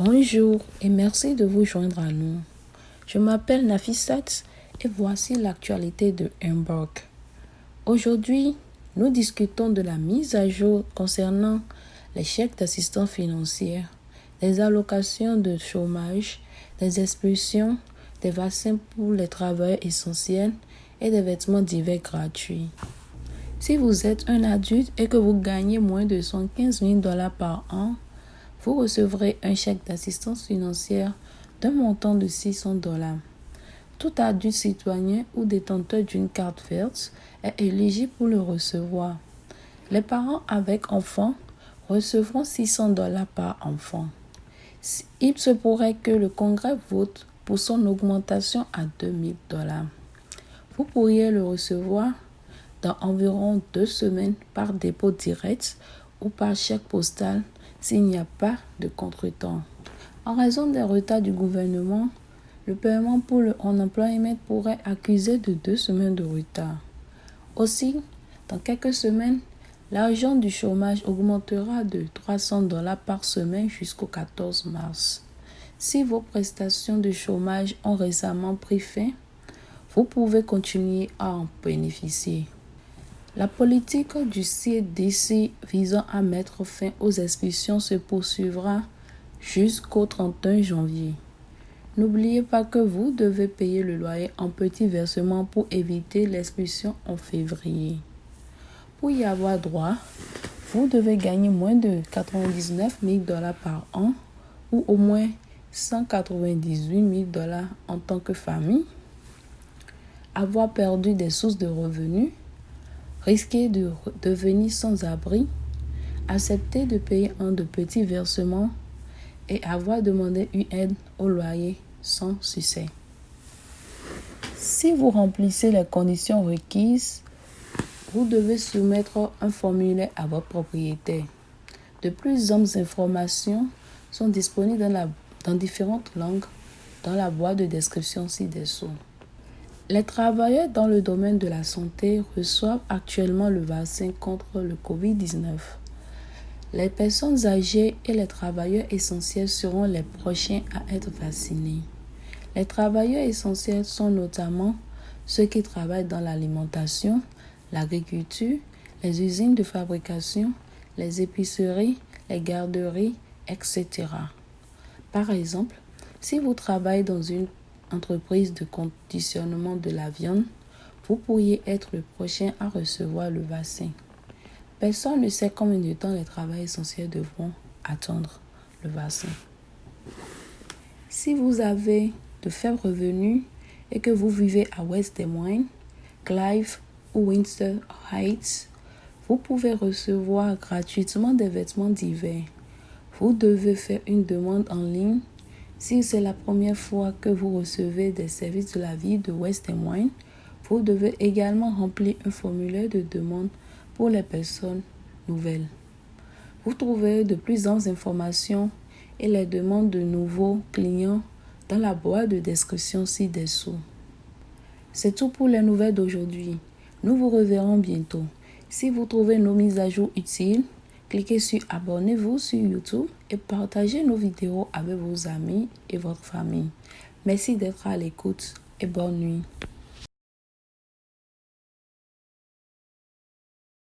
Bonjour et merci de vous joindre à nous. Je m'appelle Nafisat et voici l'actualité de Hamburg. Aujourd'hui, nous discutons de la mise à jour concernant les chèques d'assistance financière, des allocations de chômage, des expulsions, des vaccins pour les travailleurs essentiels et des vêtements d'hiver gratuits. Si vous êtes un adulte et que vous gagnez moins de 115 000 $ par an, vous recevrez un chèque d'assistance financière d'un montant de 600 $. Tout adulte citoyen ou détenteur d'une carte verte est éligible pour le recevoir. Les parents avec enfants recevront 600 $ par enfant. Il se pourrait que le Congrès vote pour son augmentation à 2 000 $. Vous pourriez le recevoir dans environ 2 semaines par dépôt direct ou par chèque postal s'il n'y a pas de contretemps. En raison des retards du gouvernement, le paiement pour le unemployment pourrait accuser de 2 semaines de retard. Aussi, dans quelques semaines, l'argent du chômage augmentera de 300 $ par semaine jusqu'au 14 mars. Si vos prestations de chômage ont récemment pris fin, vous pouvez continuer à en bénéficier. La politique du CDC visant à mettre fin aux expulsions se poursuivra jusqu'au 31 janvier. N'oubliez pas que vous devez payer le loyer en petits versements pour éviter l'expulsion en février. Pour y avoir droit, vous devez gagner moins de 99 000 $ par an ou au moins 198 000 $ en tant que famille, avoir perdu des sources de revenus, risquer de devenir sans-abri, accepter de payer un de petits versements et avoir demandé une aide au loyer sans succès. Si vous remplissez les conditions requises, vous devez soumettre un formulaire à votre propriétaire. De plus amples informations sont disponibles dans différentes langues dans la boîte de description ci-dessous. Les travailleurs dans le domaine de la santé reçoivent actuellement le vaccin contre le COVID-19. Les personnes âgées et les travailleurs essentiels seront les prochains à être vaccinés. Les travailleurs essentiels sont notamment ceux qui travaillent dans l'alimentation, l'agriculture, les usines de fabrication, les épiceries, les garderies, etc. Par exemple, si vous travaillez dans une entreprise de conditionnement de la viande, vous pourriez être le prochain à recevoir le vaccin. Personne ne sait combien de temps les travailleurs essentiels devront attendre le vaccin. Si vous avez de faibles revenus et que vous vivez à West Des Moines, Clive ou Windsor Heights, vous pouvez recevoir gratuitement des vêtements d'hiver. Vous devez faire une demande en ligne. Si c'est la première fois que vous recevez des services de la ville de West Des Moines, vous devez également remplir un formulaire de demande pour les personnes nouvelles. Vous trouverez de plus amples informations et les demandes de nouveaux clients dans la boîte de description ci-dessous. C'est tout pour les nouvelles d'aujourd'hui. Nous vous reverrons bientôt. Si vous trouvez nos mises à jour utiles, cliquez sur abonnez-vous sur YouTube et partagez nos vidéos avec vos amis et votre famille. Merci d'être à l'écoute et bonne nuit.